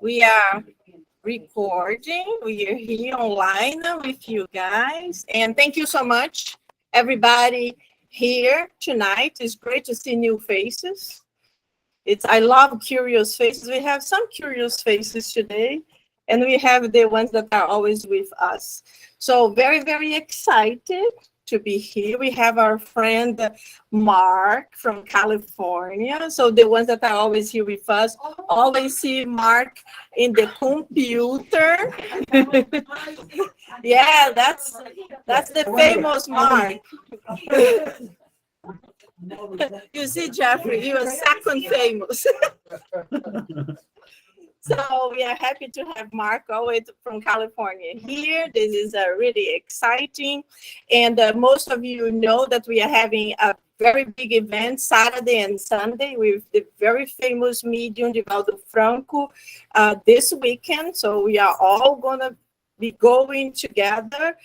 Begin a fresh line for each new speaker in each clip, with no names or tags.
We are recording. We are here online with you guys. And thank you so much, everybody here tonight. It's great to see new faces. I love curious faces. We have some curious faces today, and we have the ones that are always with us. So very, very excited to be here. We have our friend Mark from California. So the ones that are always here with us always see Mark in the computer. Yeah, that's the famous Mark. You see, Jeffrey, you are second famous. So we are happy to have Mark all the way from California here. This is really exciting. And most of you know that we are having a very big event Saturday and Sunday with the very famous medium, Divaldo Franco, this weekend. So we are all going to be going together.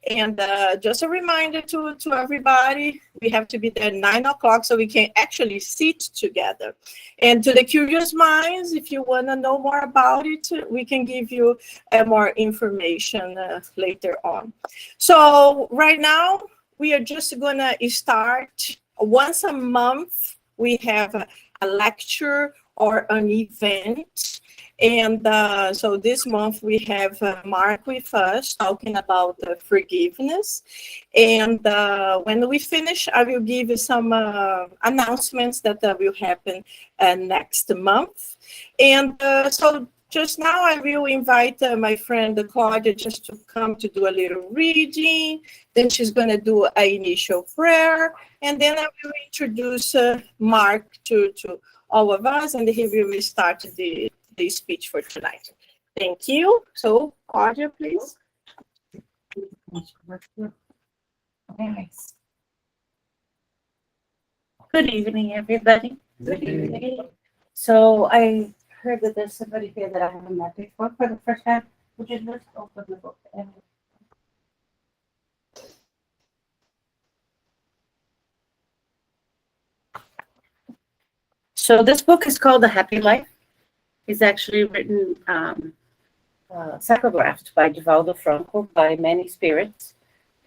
And just a reminder to everybody, we have to be there at 9 o'clock so we can actually sit together. And to the curious minds, if you want to know more about it, we can give you more information later on. So right now, we are just going to start once a month. We have a lecture or an event. And so this month we have Mark with us talking about forgiveness. And when we finish, I will give you some announcements that will happen next month. And so just now I will invite my friend Claudia just to come to do a little reading. Then she's going to do an initial prayer. And then I will introduce Mark to all of us, and he will start the speech for tonight. Thank you. So, Claudia, please.
Nice. Good evening, everybody. Good evening. So I heard that there's somebody here that I haven't met before for the first time. Would you just open the book? So this book is called The Happy Life. It's actually written, psychographed by Divaldo Franco by many spirits,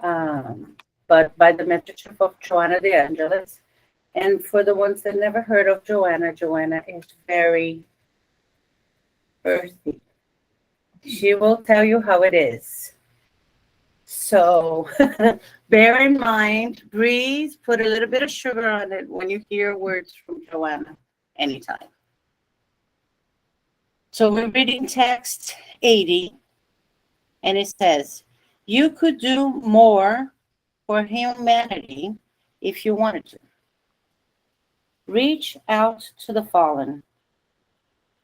but by the mentorship of Joanna de Angelis. And for the ones that never heard of Joanna, Joanna is very earthy. She will tell you how it is. So bear in mind, breathe, put a little bit of sugar on it when you hear words from Joanna anytime. So we're reading text 80, and it says, you could do more for humanity if you wanted to. Reach out to the fallen.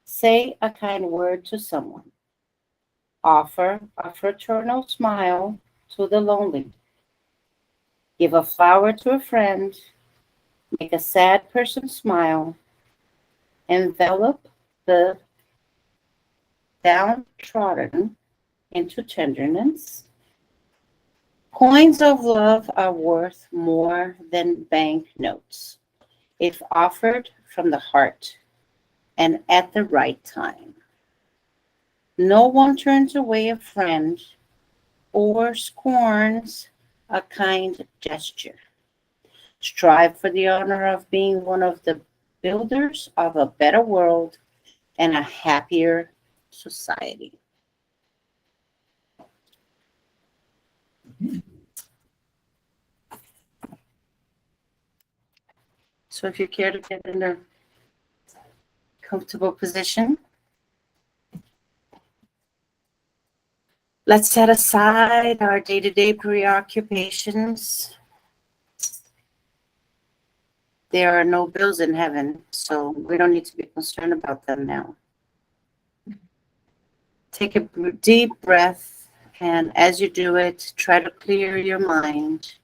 Say a kind word to someone. Offer a fraternal smile to the lonely. Give a flower to a friend. Make a sad person smile. Envelop the downtrodden into tenderness. Coins of love are worth more than bank notes if offered from the heart and at the right time. No one turns away a friend or scorns a kind gesture. Strive for the honor of being one of the builders of a better world and a happier society. So if you care to get in a comfortable position, let's set aside our day-to-day preoccupations. There are no bills in heaven, so we don't need to be concerned about them now. Take a deep breath, and as you do it, try to clear your mind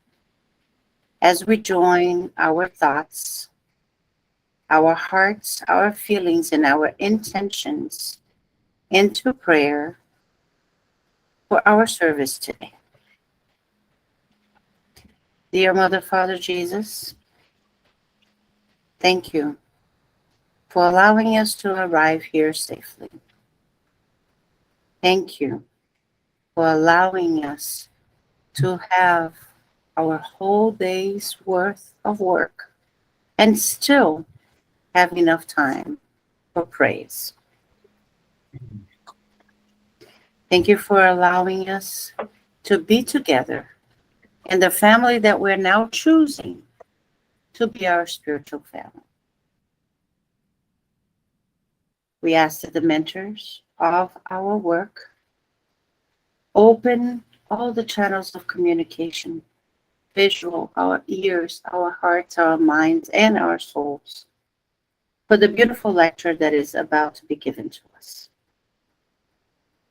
as we join our thoughts, our hearts, our feelings, and our intentions into prayer for our service today. Dear Mother, Father Jesus, thank you for allowing us to arrive here safely. Thank you for allowing us to have our whole day's worth of work and still have enough time for praise. Thank you for allowing us to be together in the family that we're now choosing to be our spiritual family. We ask that the mentors of our work open all the channels of communication, visual, our ears, our hearts, our minds, and our souls, for the beautiful lecture that is about to be given to us.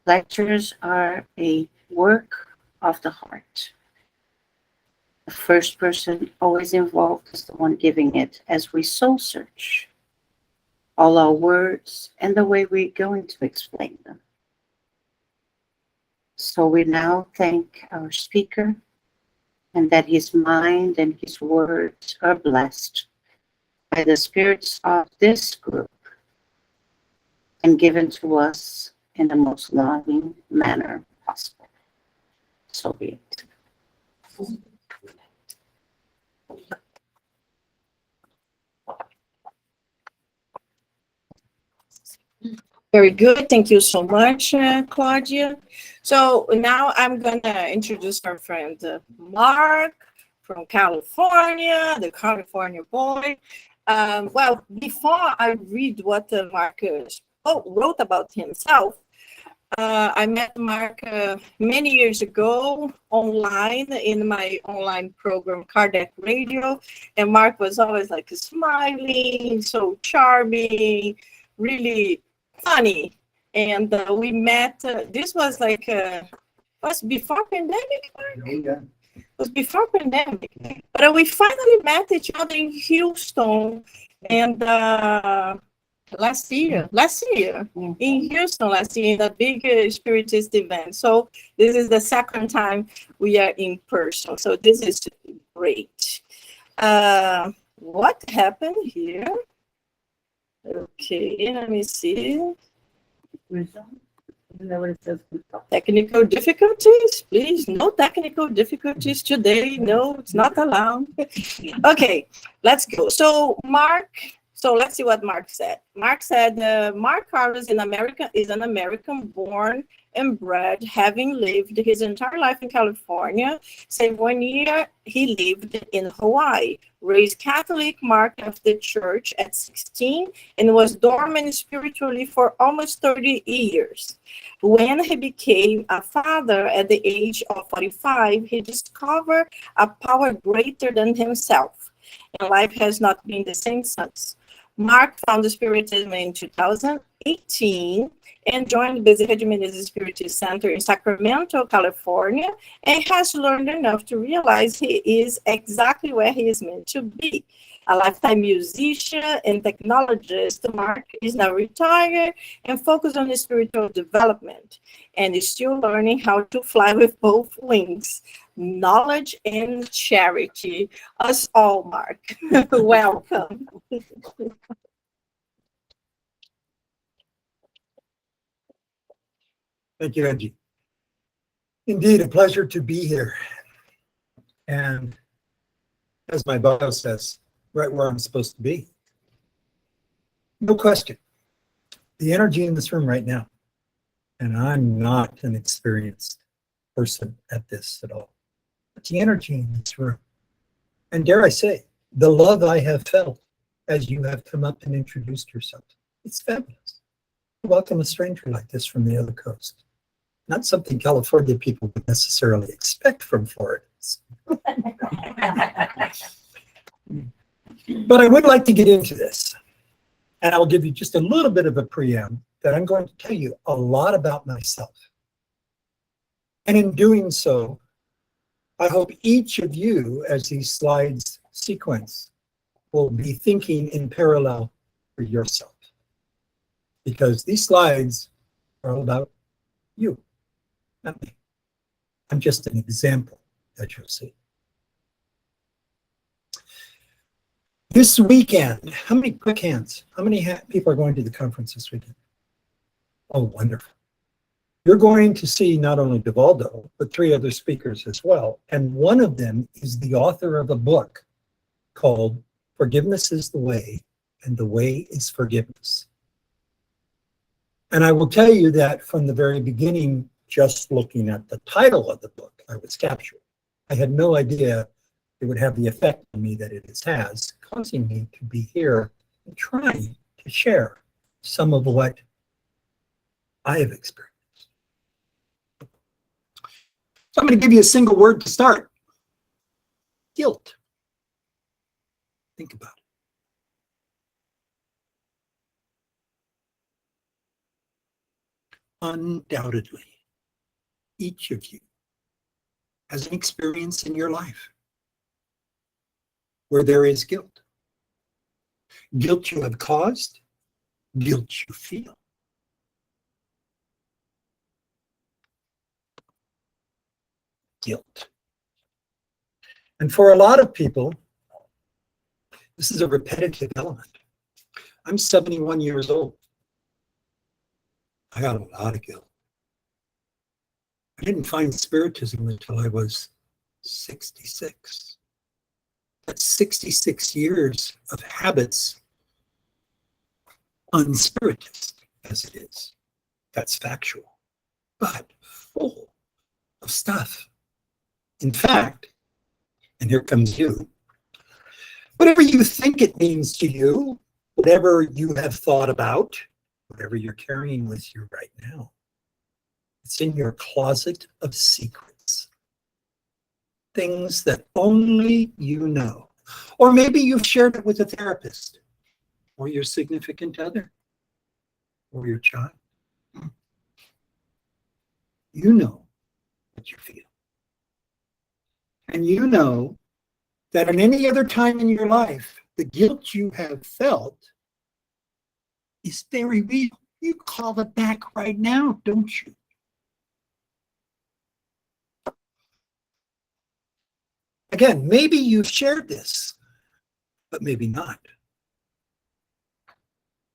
Lectures are a work of the heart. The first person always involved is the one giving it as we soul search all our words and the way we're going to explain them. So we now thank our speaker and that his mind and his words are blessed by the spirits of this group and given to us in the most loving manner possible. So be it.
Very good. Thank you so much, Claudia. So now I'm going to introduce our friend Mark from California, the California boy. Well, before I read what Mark wrote about himself, I met Mark many years ago online in my online program, Kardec Radio. And Mark was always like smiling, so charming, really funny. And we met, this was like, was before pandemic, Mark?
Yeah.
It was before pandemic. But we finally met each other in Houston. And last year in Houston last year in a big spiritist event. So this is the second time we are in person. So this is great. What happened here? Okay, let me see. Technical difficulties, please. No technical difficulties today. No, it's not allowed. Okay, let's go. So Mark. So let's see what Mark said. Mark said, Mark Carlos is an American born and bred, having lived his entire life in California. Save 1 year he lived in Hawaii. Raised Catholic, Mark left the church at 16 and was dormant spiritually for almost 30 years. When he became a father at the age of 45, he discovered a power greater than himself. And life has not been the same since. Mark founded Spiritism in 2018 and joined the Bezerra de Menezes Spiritist Center in Sacramento, California, and has learned enough to realize he is exactly where he is meant to be. A lifetime musician and technologist, Mark is now retired and focused on his spiritual development and is still learning how to fly with both wings, knowledge and charity. Us all, Mark. Welcome.
Thank you, Angy. Indeed, a pleasure to be here. And as my bio says, right where I'm supposed to be. No question. The energy in this room right now, and I'm not an experienced person at this at all, but the energy in this room, and dare I say, the love I have felt as you have come up and introduced yourself, it's fabulous. Welcome a stranger like this from the other coast. Not something California people would necessarily expect from Floridians. But I would like to get into this, and I'll give you just a little bit of a preamble that I'm going to tell you a lot about myself. And in doing so, I hope each of you, as these slides sequence, will be thinking in parallel for yourself. Because these slides are all about you, not me. I'm just an example that you'll see. This weekend, how many quick hands? How many people are going to the conference this weekend? Oh, wonderful. You're going to see not only Devaldo, but 3 other speakers as well. And one of them is the author of a book called Forgiveness is the Way, and the Way is Forgiveness. And I will tell you that from the very beginning, just looking at the title of the book, I was captured. I had no idea it would have the effect on me that it has, causing me to be here and trying to share some of what I have experienced. So I'm going to give you a single word to start. Guilt. Think about it. Undoubtedly, each of you has an experience in your life where there is guilt. Guilt you have caused, guilt you feel. Guilt. And for a lot of people, this is a repetitive element. I'm 71 years old. I got a lot of guilt. I didn't find spiritism until I was 66. That's 66 years of habits, unspiritist as it is. That's factual, but full of stuff. In fact, and here comes you, whatever you think it means to you, whatever you have thought about, whatever you're carrying with you right now, it's in your closet of secrets. Things that only you know. Or maybe you've shared it with a therapist, or your significant other, or your child. You know what you feel. And you know that at any other time in your life, the guilt you have felt is very real. You call it back right now, don't you? Again, maybe you've shared this, but maybe not.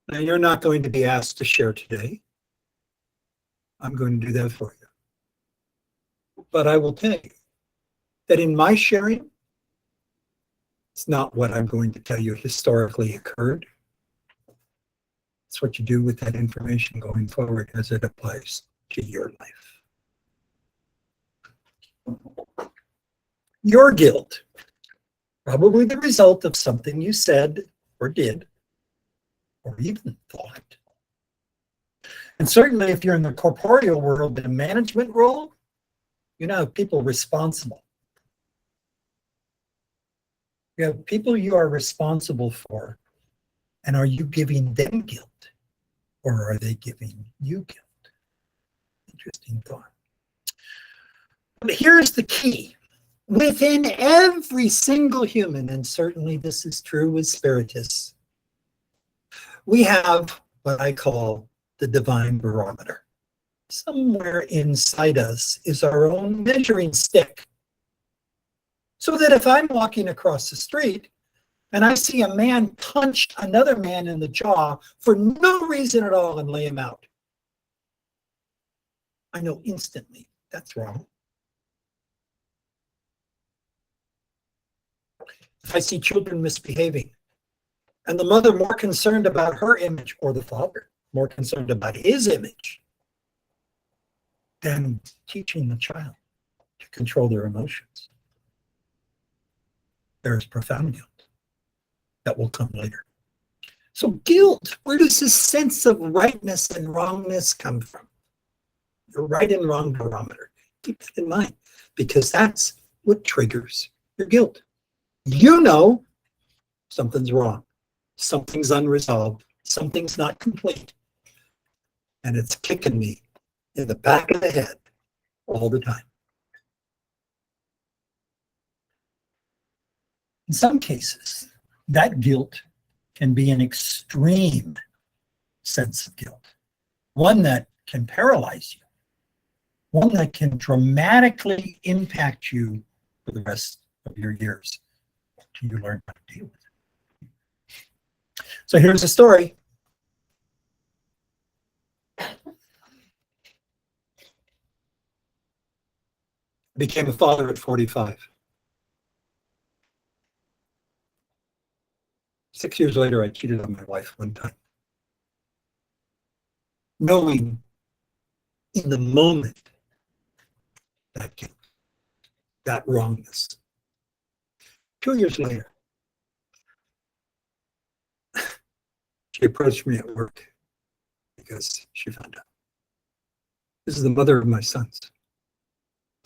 Now, you're not going to be asked to share today. I'm going to do that for you. But I will tell you that in my sharing, it's not what I'm going to tell you historically occurred. It's what you do with that information going forward as it applies to your life. Your guilt, probably the result of something you said or did, or even thought. And certainly if you're in the corporeal world in a management role, you know, people responsible. You have people you are responsible for, and are you giving them guilt, or are they giving you guilt? Interesting thought. But here's the key. Within every single human, and certainly this is true with spiritists, we have what I call the divine barometer. Somewhere inside us is our own measuring stick. So that if I'm walking across the street and I see a man punch another man in the jaw for no reason at all and lay him out, I know instantly that's wrong. If I see children misbehaving and the mother more concerned about her image, or the father more concerned about his image, than teaching the child to control their emotions, there is profound guilt that will come later. So guilt, where does this sense of rightness and wrongness come from? Your right and wrong barometer. Keep that in mind, because that's what triggers your guilt. You know something's wrong, something's unresolved, something's not complete, and it's kicking me in the back of the head all the time. In some cases, that guilt can be an extreme sense of guilt, one that can paralyze you, one that can dramatically impact you for the rest of your years until you learn how to deal with it. So here's a story. Became a father at 45. 6 years later, I cheated on my wife one time. Knowing in the moment that guilt, that wrongness. 2 years later, she approached me at work because she found out. This is the mother of my sons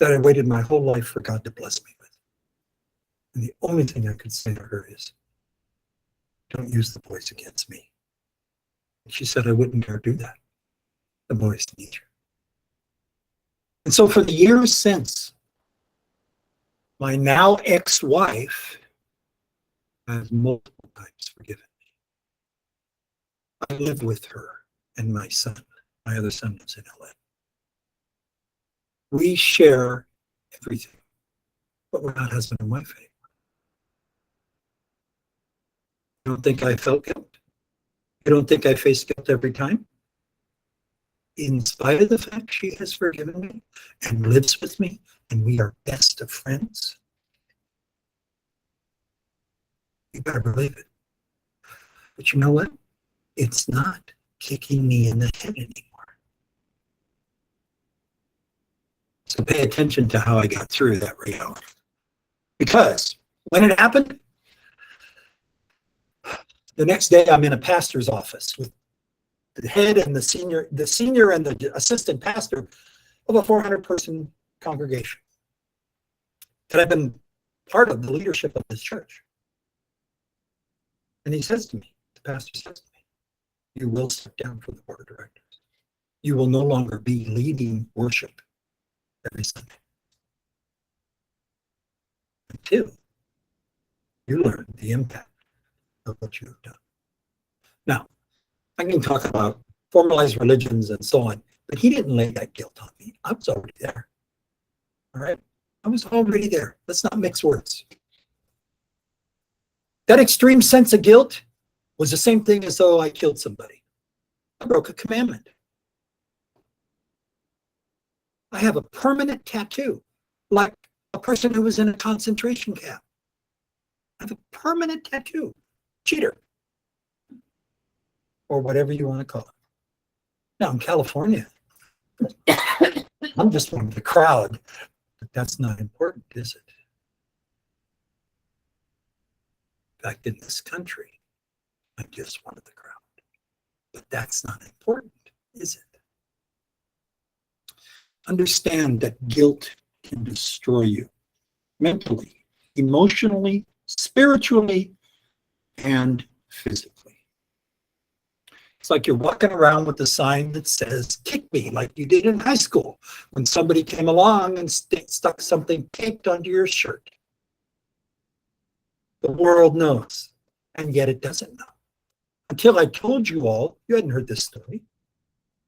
that I waited my whole life for God to bless me with. And the only thing I could say to her is, don't use the boys against me. And she said I wouldn't dare do that. The boys need you. And so for the years since, my now ex-wife has multiple times forgiven me. I live with her and my son. My other son lives in LA. We share everything, but we're not husband and wife anymore. You don't think I felt guilt? You don't think I face guilt every time? In spite of the fact she has forgiven me and lives with me, and we are best of friends, you better believe it. But you know what? It's not kicking me in the head anymore. So pay attention to how I got through that reality. Because when it happened, the next day I'm in a pastor's office with the head and the senior and the assistant pastor of a 400-person congregation that I've been part of the leadership of this church. And he says to me, the pastor says to me, you will step down from the board of directors. You will no longer be leading worship every Sunday until you learn the impact of what you have done. Now, I can talk about formalized religions and so on, but he didn't lay that guilt on me. I was already there. All right? I was already there. Let's not mix words. That extreme sense of guilt was the same thing as though I killed somebody. I broke a commandment. I have a permanent tattoo, like a person who was in a concentration camp. I have a permanent tattoo. Cheater. Or whatever you want to call it. Now in California, I'm just one of the crowd, but that's not important, is it? In fact, in this country, I'm just one of the crowd. But that's not important, is it? Understand that guilt can destroy you mentally, emotionally, spiritually, and physically. It's like you're walking around with a sign that says, kick me, like you did in high school when somebody came along and stuck something taped onto your shirt. The world knows, and yet it doesn't know. Until I told you all, you hadn't heard this story.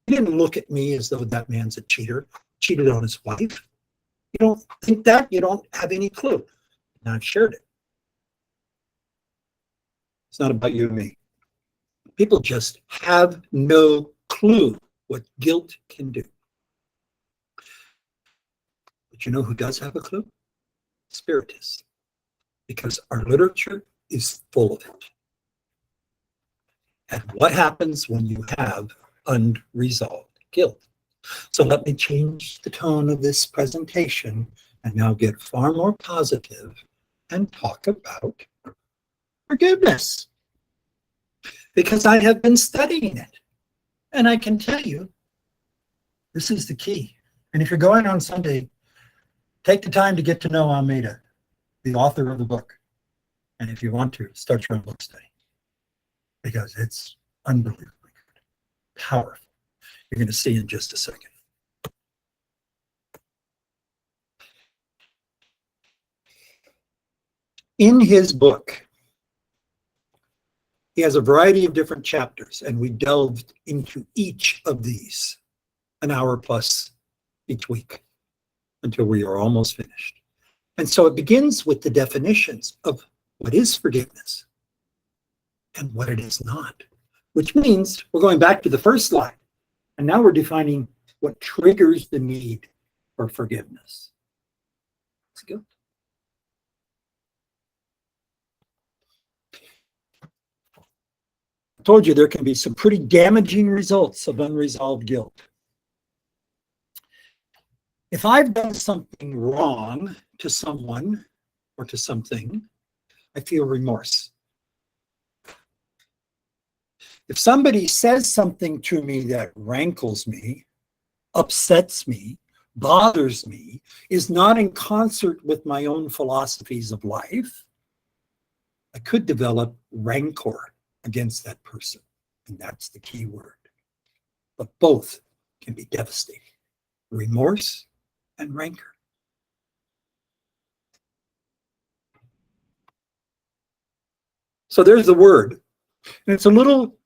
You didn't look at me as though that man's a cheater, cheated on his wife. You don't think that, you don't have any clue. And I've shared it. It's not about you and me. People just have no clue what guilt can do. But you know who does have a clue? Spiritists. Because our literature is full of it. And what happens when you have unresolved guilt? So let me change the tone of this presentation and now get far more positive and talk about forgiveness. Because I have been studying it. And I can tell you, this is the key. And if you're going on Sunday, take the time to get to know Almeida, the author of the book. And if you want to, start your own book study. Because it's unbelievably good, powerful. You're going to see in just a second. In his book, he has a variety of different chapters, and we delved into each of these an hour plus each week until we are almost finished. And so it begins with the definitions of what is forgiveness and what it is not, which means we're going back to the first slide. And now we're defining what triggers the need for forgiveness. It's guilt. I told you there can be some pretty damaging results of unresolved guilt. If I've done something wrong to someone or to something, I feel remorse. If somebody says something to me that rankles me, upsets me, bothers me, is not in concert with my own philosophies of life, I could develop rancor against that person. And that's the key word. But both can be devastating. Remorse and rancor. So there's the word. And it's a little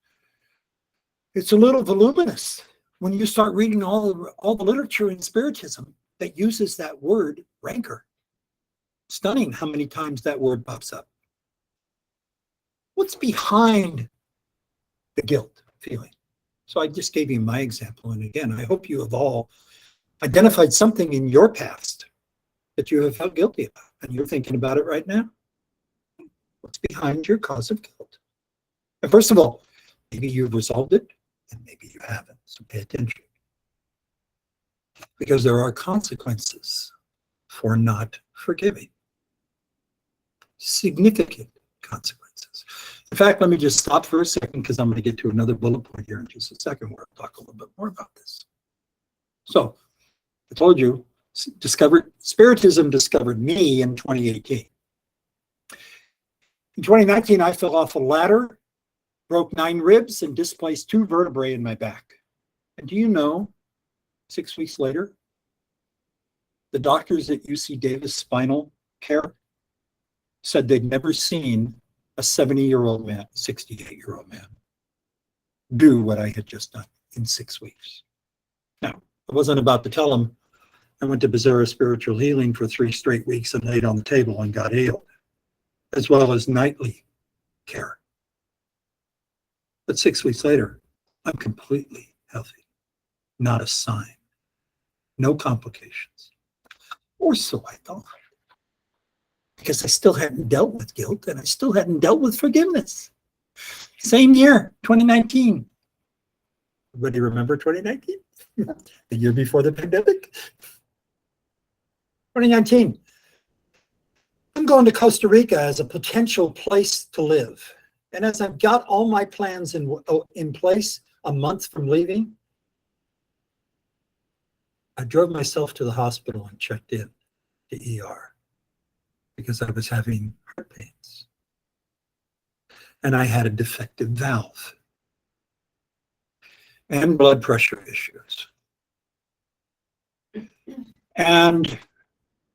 voluminous when you start reading all the literature in Spiritism that uses that word, rancor. Stunning how many times that word pops up. What's behind the guilt feeling? So I just gave you my example. And again, I hope you have all identified something in your past that you have felt guilty about. And you're thinking about it right now. What's behind your cause of guilt? And first of all, maybe you've resolved it and maybe you haven't. So pay attention. Because there are consequences for not forgiving. Significant consequences. In fact, let me just stop for a second because I'm going to get to another bullet point here in just a second where I'll talk a little bit more about this. So, I told you, Spiritism discovered me in 2018. In 2019, I fell off a ladder, broke 9 ribs, and displaced 2 vertebrae in my back. And do you know, 6 weeks later, the doctors at UC Davis Spinal Care said they'd never seen a 70-year-old man, 68-year-old man, do what I had just done in 6 weeks. Now, I wasn't about to tell them I went to Bizarre Spiritual Healing for 3 straight weeks and laid on the table and got healed, as well as nightly care. But 6 weeks later, I'm completely healthy. Not a sign. No complications. Or so I thought. Because I still hadn't dealt with guilt and I still hadn't dealt with forgiveness. Same year, 2019. Everybody remember 2019? The year before the pandemic? 2019. I'm going to Costa Rica as a potential place to live. And as I've got all my plans in place a month from leaving, I drove myself to the hospital and checked in to ER because I was having heart pains. And I had a defective valve and blood pressure issues. And I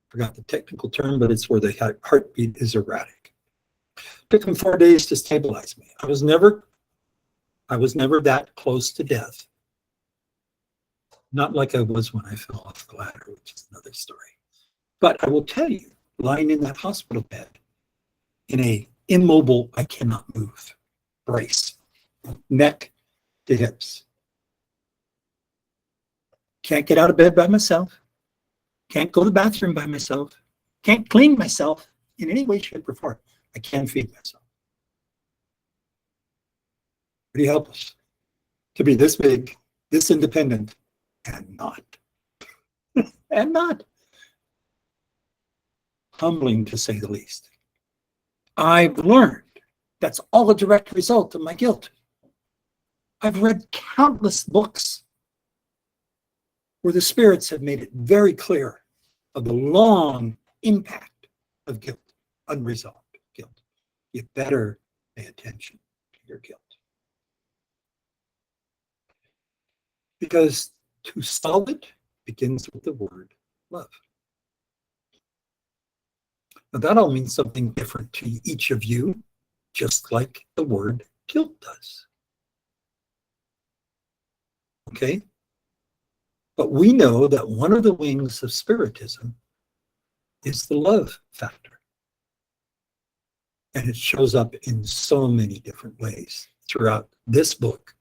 forgot the technical term, but it's where the heartbeat is erratic. Took them 4 days to stabilize me. I was never that close to death. Not like I was when I fell off the ladder, which is another story. But I will tell you, lying in that hospital bed, in a immobile, I cannot move, brace, neck to hips. Can't get out of bed by myself. Can't go to the bathroom by myself. Can't clean myself in any way, shape, or form. I can feed myself. Pretty helpless to be this big, this independent, and not. And not. Humbling, to say the least. I've learned that's all a direct result of my guilt. I've read countless books where the spirits have made it very clear of the long impact of guilt, unresolved guilt. You better pay attention to your guilt. Because to solve it begins with the word love. Now that all means something different to each of you, just like the word guilt does. Okay? But we know that one of the wings of Spiritism is the love factor. And it shows up in so many different ways throughout this book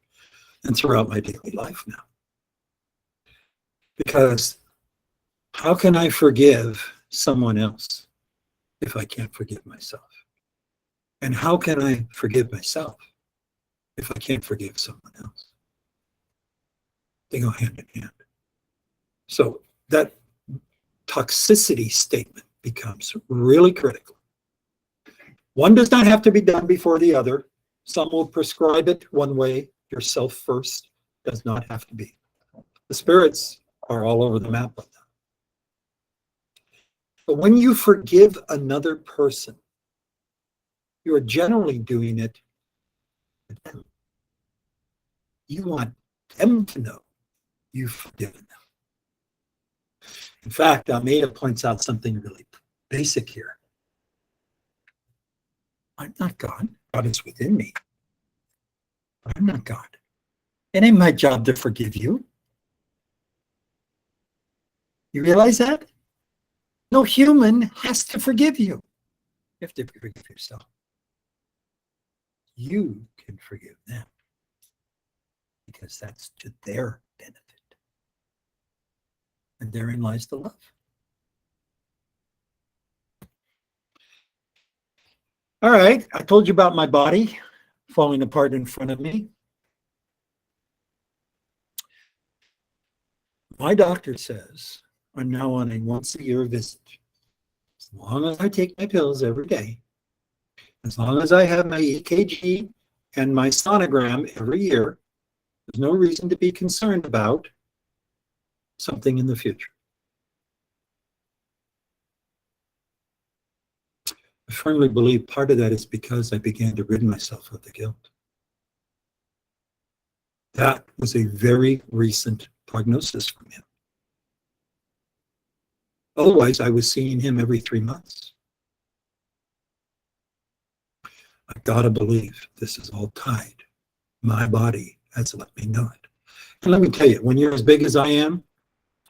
and throughout my daily life now. Because how can I forgive someone else if I can't forgive myself? And how can I forgive myself if I can't forgive someone else? They go hand in hand. So that toxicity statement becomes really critical. One does not have to be done before the other. Some will prescribe it one way, yourself first. Does not have to be. The spirits are all over the map on that. But when you forgive another person, you are generally doing it for them. You want them to know you've forgiven them. In fact, Almeida points out something really basic here. I'm not God. God is within me. But I'm not God. It ain't my job to forgive you. You realize that? No human has to forgive you. You have to forgive yourself. You can forgive them because that's to their benefit. And therein lies the love. All right, I told you about my body falling apart in front of me. My doctor says I'm now on a once-a-year visit. As long as I take my pills every day, as long as I have my EKG and my sonogram every year, there's no reason to be concerned about something in the future. I firmly believe part of that is because I began to rid myself of the guilt. That was a very recent prognosis from him. Otherwise, I was seeing him every 3 months. I've got to believe this is all tied. My body has let me know it. And let me tell you, when you're as big as I am,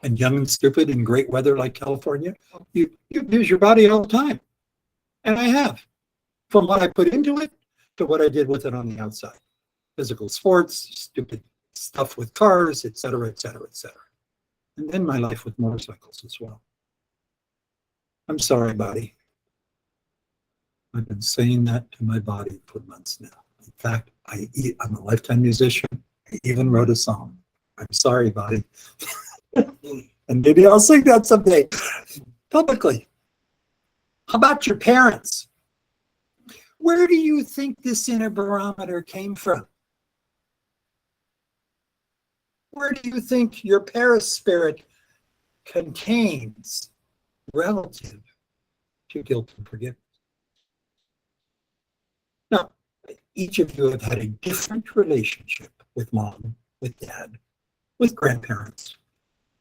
and young and stupid in great weather like California, you use your body all the time. And I have. From what I put into it to what I did with it on the outside. Physical sports, stupid stuff with cars, etc., etc., etc. And then my life with motorcycles as well. I'm sorry, body. I've been saying that to my body for months now. In fact, I'm a lifetime musician. I even wrote a song. I'm sorry, body. And maybe I'll sing that someday publicly. How about your parents? Where do you think this inner barometer came from? Where do you think your paraspirit contains relative to guilt and forgiveness? Now, each of you have had a different relationship with mom, with dad, with grandparents,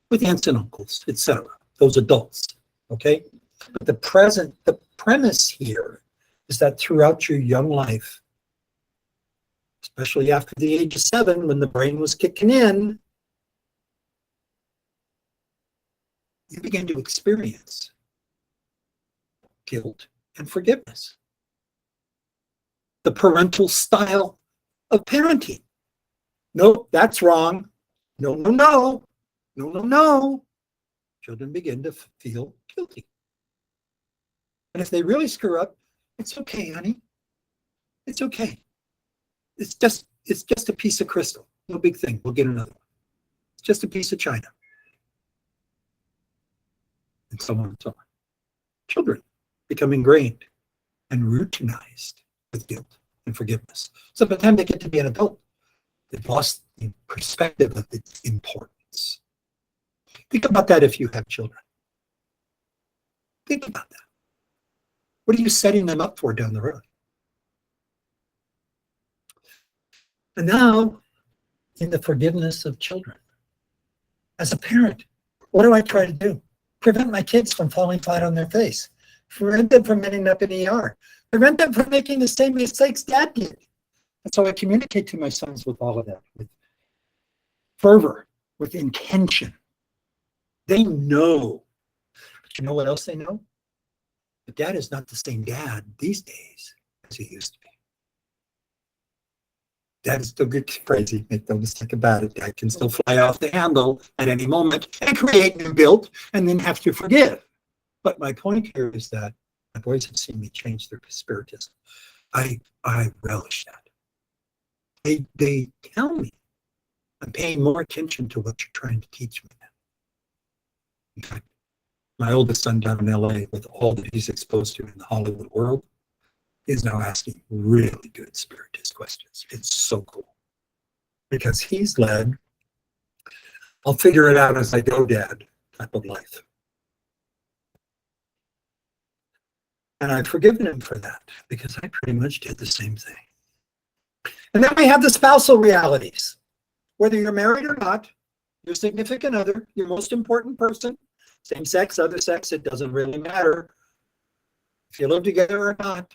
with aunts and uncles, etc. Those adults, okay? But the premise here is that throughout your young life, especially after the age of 7, when the brain was kicking in, you begin to experience guilt and forgiveness. The parental style of parenting. No, that's wrong. No, no, no. No, no, no. Children begin to feel guilty. And if they really screw up, it's okay, honey. It's okay. It's just a piece of crystal. No big thing. We'll get another one. It's just a piece of china. And so on and so on. Children become ingrained and routinized with guilt and forgiveness. So by the time they get to be an adult, they've lost the perspective of its importance. Think about that if you have children. Think about that. What are you setting them up for down the road? And now, in the forgiveness of children, as a parent, what do I try to do? Prevent my kids from falling flat on their face. Prevent them from ending up in ER. Prevent them from making the same mistakes Dad did. And so I communicate to my sons with all of that, with fervor, with intention. They know. But you know what else they know? But Dad is not the same dad these days as he used to be. Dad is still good crazy. Make no mistake about it. Dad can still fly off the handle at any moment and create new guilt and then have to forgive. But my point here is that my boys have seen me change their spiritism. I relish that. They tell me I'm paying more attention to what you're trying to teach me now. In fact, my oldest son down in LA, with all that he's exposed to in the Hollywood world, is now asking really good spiritist questions. It's so cool. Because he's led, I'll figure it out as I go, Dad, type of life. And I've forgiven him for that, because I pretty much did the same thing. And then we have the spousal realities. Whether you're married or not, your significant other, your most important person, same sex, other sex, it doesn't really matter. If you live together or not,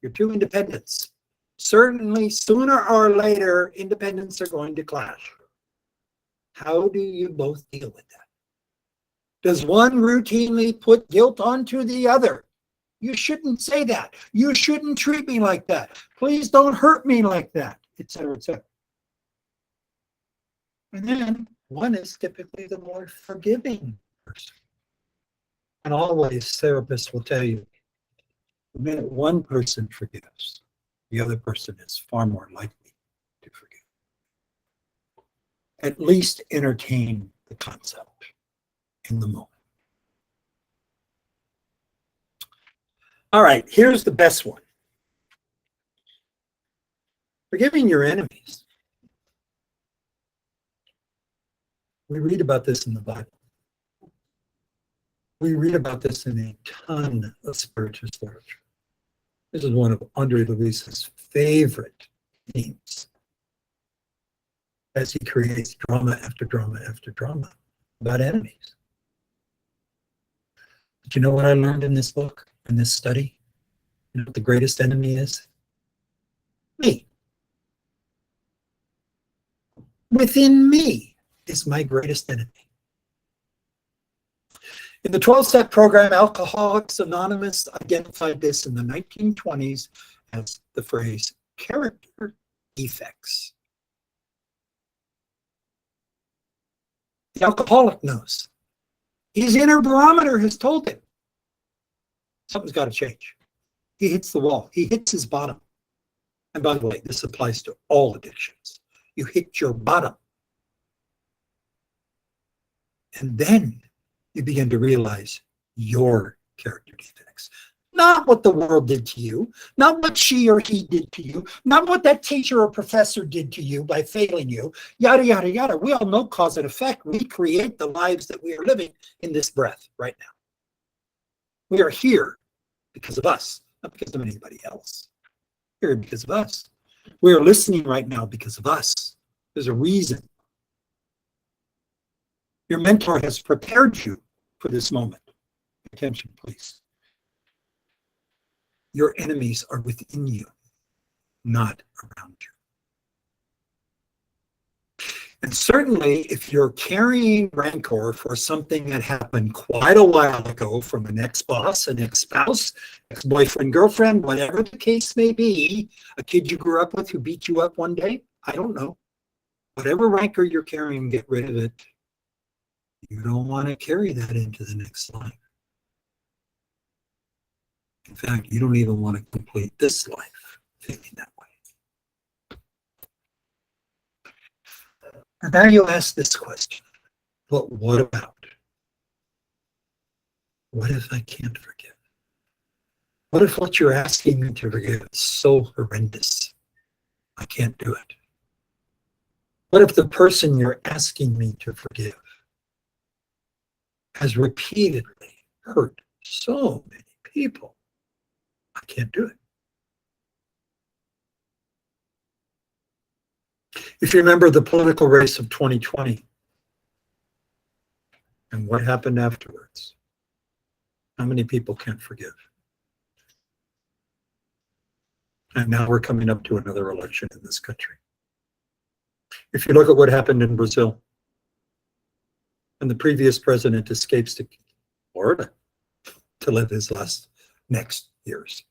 you're two independents. Certainly, sooner or later, independents are going to clash. How do you both deal with that? Does one routinely put guilt onto the other? You shouldn't say that. You shouldn't treat me like that. Please don't hurt me like that, etc., etc. And then one is typically the more forgiving person. And always therapists will tell you, the minute one person forgives, the other person is far more likely to forgive. At least entertain the concept in the moment. All right, here's the best one. Forgiving your enemies. We read about this in the Bible. We read about this in a ton of spiritual literature. This is one of Andre Luis's favorite themes as he creates drama after drama after drama about enemies. But you know what I learned in this book, in this study? You know what the greatest enemy is? Me. Within me is my greatest enemy. In the 12-step program, Alcoholics Anonymous identified this in the 1920s as the phrase character defects. The alcoholic knows. His inner barometer has told him something's got to change. He hits the wall. He hits his bottom. And by the way, this applies to all addictions. You hit your bottom. And then you begin to realize your character defects. Not what the world did to you, not what she or he did to you, not what that teacher or professor did to you by failing you, yada, yada, yada. We all know cause and effect. We create the lives that we are living in this breath right now. We are here because of us, not because of anybody else. We're here because of us. We are listening right now because of us. There's a reason. Your mentor has prepared you for this moment. Attention, please. Your enemies are within you, not around you. And certainly, if you're carrying rancor for something that happened quite a while ago from an ex-boss, an ex-spouse, ex-boyfriend, girlfriend, whatever the case may be, a kid you grew up with who beat you up one day, I don't know. Whatever rancor you're carrying, get rid of it. You don't want to carry that into the next life. In fact, you don't even want to complete this life feeling that way. And now you ask this question, but what about? What if I can't forgive? What if what you're asking me to forgive is so horrendous, I can't do it? What if the person you're asking me to forgive has repeatedly hurt so many people? I can't do it. If you remember the political race of 2020 and what happened afterwards, how many people can't forgive? And now we're coming up to another election in this country. If you look at what happened in Brazil, and the previous president escapes to Florida to live his next years.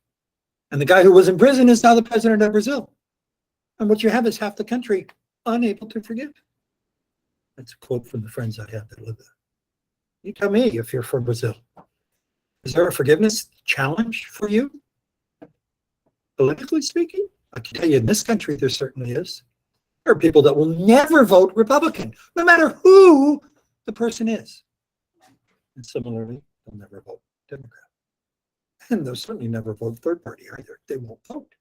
And the guy who was in prison is now the president of Brazil. And what you have is half the country unable to forgive. That's a quote from the friends I have that live there. You tell me if you're from Brazil. Is there a forgiveness challenge for you? Politically speaking? I can tell you in this country, there certainly is. There are people that will never vote Republican, no matter who the person is. And similarly, they'll never vote Democrat. And they'll certainly never vote third party either. They won't vote.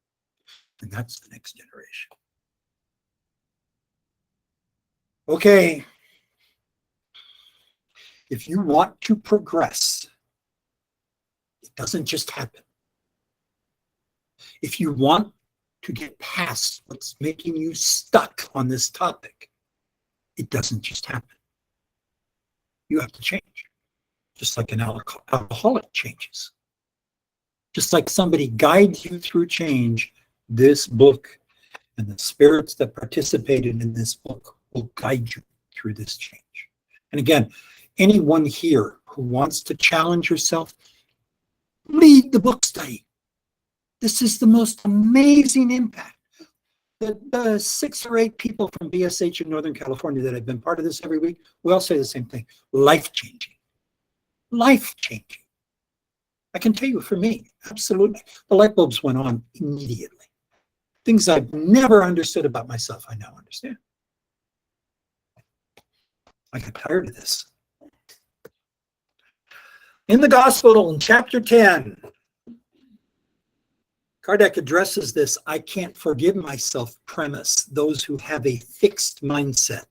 And that's the next generation. Okay. If you want to progress, it doesn't just happen. If you want to get past what's making you stuck on this topic, it doesn't just happen. You have to change. Just like an alcoholic changes. Just like somebody guides you through change, this book and the spirits that participated in this book will guide you through this change. And again, anyone here who wants to challenge yourself, read the book study. This is the most amazing impact. The 6 or 8 people from BSH in Northern California that have been part of this every week, we all say the same thing. Life-changing. Life-changing. I can tell you for me, absolutely. The light bulbs went on immediately. Things I've never understood about myself, I now understand. I got tired of this. In the Gospel, in chapter 10, Kardec addresses this "I can't forgive myself" premise, those who have a fixed mindset.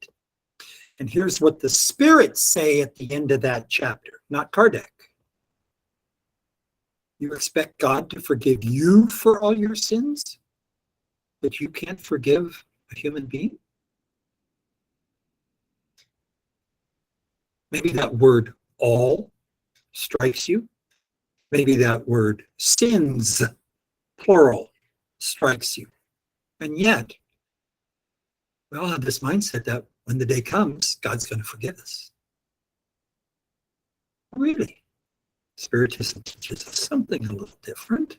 And here's what the spirits say at the end of that chapter, not Kardec. You expect God to forgive you for all your sins, but you can't forgive a human being? Maybe that word "all" strikes you. Maybe that word "sins," plural, strikes you. And yet, we all have this mindset that when the day comes, God's going to forgive us. Really? Spiritism teaches us something a little different.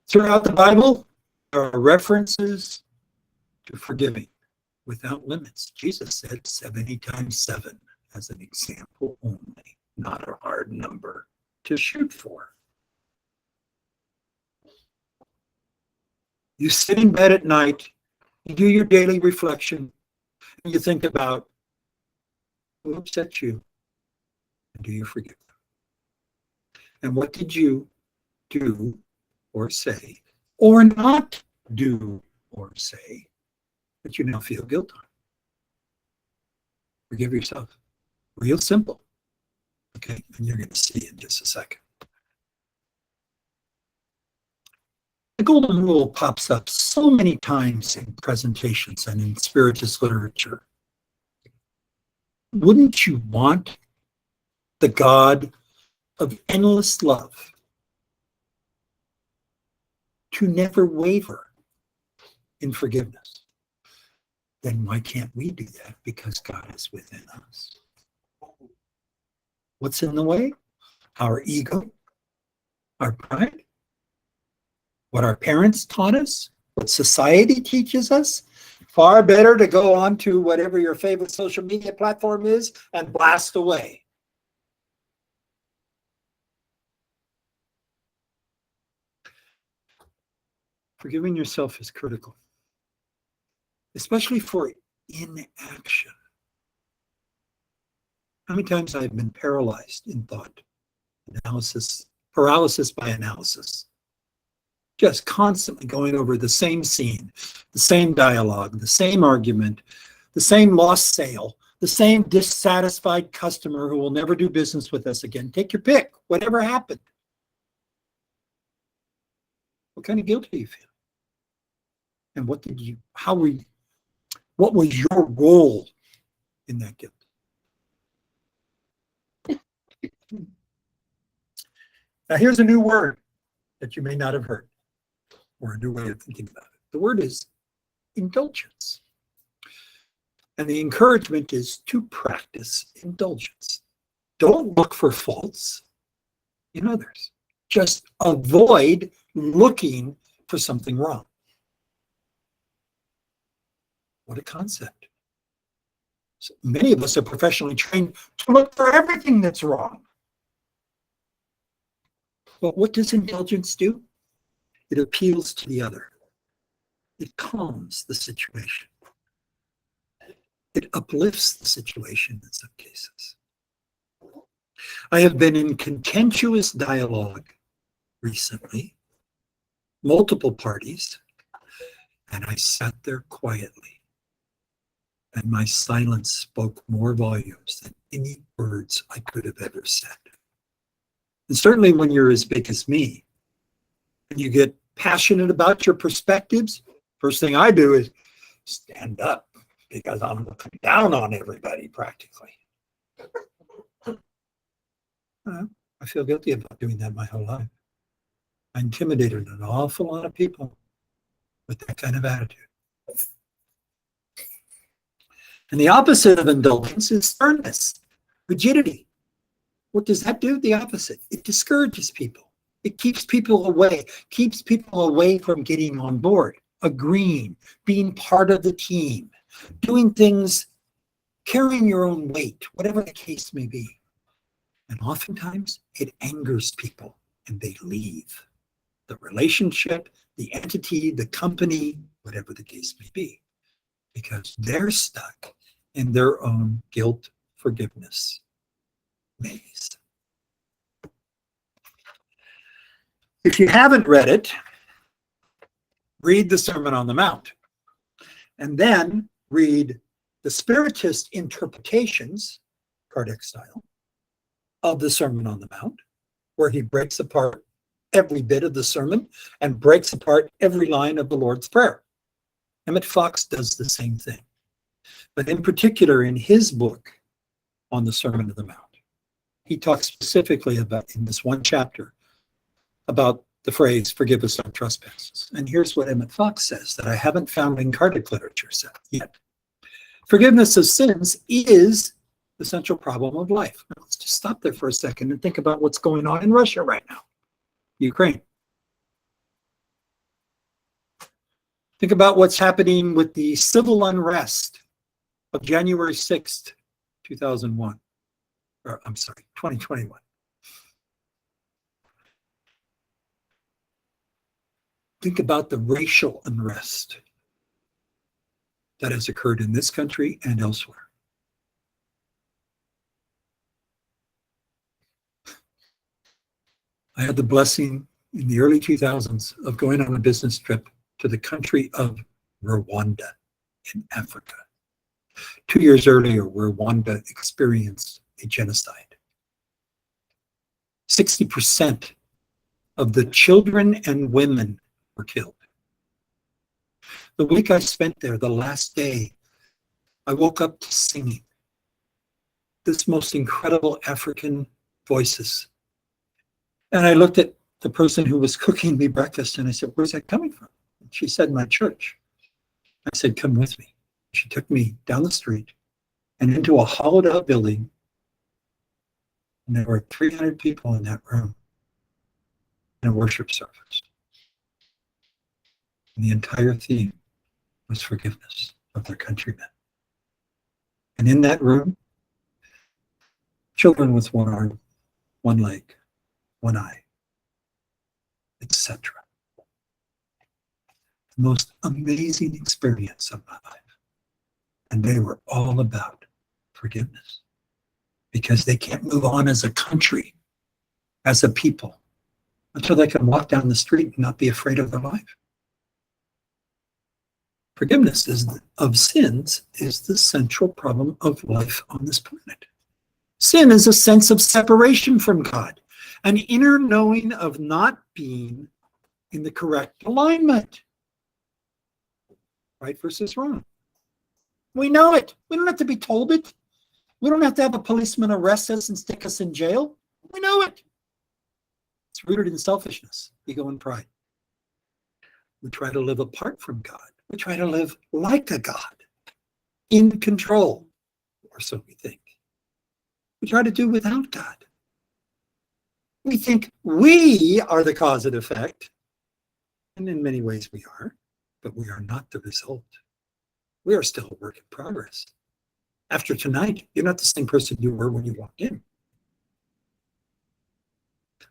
Throughout the Bible, there are references to forgiving without limits. Jesus said 70 times 7 as an example only, not a hard number to shoot for. You sit in bed at night, you do your daily reflection, and you think about who upset you, and do you forgive them? And what did you do or say, or not do or say, that you now feel guilt on? Forgive yourself. Real simple. Okay, and you're going to see in just a second. The golden rule pops up so many times in presentations and in spiritist literature. Wouldn't you want the God of endless love to never waver in forgiveness? Then why can't we do that? Because God is within us. What's in the way? Our ego, our pride, what our parents taught us, what society teaches us. Far better to go on to whatever your favorite social media platform is and blast away. Forgiving yourself is critical, especially for inaction. How many times I've been paralyzed in thought, analysis, paralysis by analysis. Just constantly going over the same scene, the same dialogue, the same argument, the same lost sale, the same dissatisfied customer who will never do business with us again. Take your pick, whatever happened. What kind of guilt do you feel? And what was your role in that guilt? Now here's a new word that you may not have heard, or a new way of thinking about it. The word is indulgence. And the encouragement is to practice indulgence. Don't look for faults in others. Just avoid looking for something wrong. What a concept. So many of us are professionally trained to look for everything that's wrong. But what does indulgence do? It appeals to the other. It calms the situation. It uplifts the situation in some cases. I have been in contentious dialogue recently, multiple parties, and I sat there quietly. And my silence spoke more volumes than any words I could have ever said. And certainly when you're as big as me, and you get passionate about your perspectives, first thing I do is stand up because I'm looking down on everybody practically. I feel guilty about doing that my whole life. I intimidated an awful lot of people with that kind of attitude. And the opposite of indulgence is sternness, rigidity. What does that do? The opposite. It discourages people. It keeps people away from getting on board, agreeing, being part of the team, doing things, carrying your own weight, whatever the case may be. And oftentimes it angers people and they leave the relationship, the entity, the company, whatever the case may be, because they're stuck in their own guilt forgiveness maze. If you haven't read it, read the Sermon on the Mount, and then read the Spiritist interpretations, Kardec style, of the Sermon on the Mount, where he breaks apart every bit of the sermon and breaks apart every line of the Lord's Prayer. Emmett Fox does the same thing. But in particular, in his book on the Sermon on the Mount, he talks specifically about, in this one chapter, about the phrase, forgive us our trespasses. And here's what Emmett Fox says that I haven't found in Kardec literature yet. Forgiveness of sins is the central problem of life. Now, let's just stop there for a second and think about what's going on in Russia right now, Ukraine. Think about what's happening with the civil unrest of January 6th, 2001. Or, I'm sorry, 2021. Think about the racial unrest that has occurred in this country and elsewhere. I had the blessing in the early 2000s of going on a business trip to the country of Rwanda in Africa. 2 years earlier, Rwanda experienced a genocide. 60% of the children and women were killed. The week I spent there, the last day, I woke up to singing this most incredible African voices. And I looked at the person who was cooking me breakfast and I said, where's that coming from? And she said, my church. I said, come with me. She took me down the street and into a hollowed out building. And there were 300 people in that room in a worship service. And the entire theme was forgiveness of their countrymen. And in that room, children with one arm, one leg, one eye, etc. The most amazing experience of my life. And they were all about forgiveness because they can't move on as a country, as a people, until they can walk down the street and not be afraid of their life. Forgiveness of sins is the central problem of life on this planet. Sin is a sense of separation from God, an inner knowing of not being in the correct alignment. Right versus wrong. We know it. We don't have to be told it. We don't have to have a policeman arrest us and stick us in jail. We know it. It's rooted in selfishness, ego, and pride. We try to live apart from God. We try to live like a God, in control, or so we think. We try to do without God. We think we are the cause and effect, and in many ways we are, but we are not the result. We are still a work in progress. After tonight, you're not the same person you were when you walked in.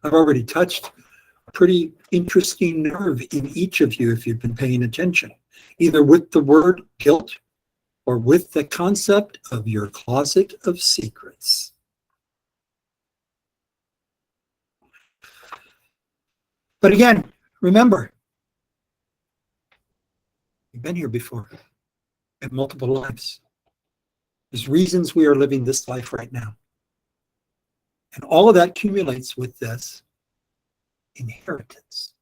I've already touched a pretty interesting nerve in each of you if you've been paying attention, either with the word guilt or with the concept of your closet of secrets. But again, remember, you've been here before in multiple lives. There's reasons we are living this life right now. And all of that accumulates with this inheritance.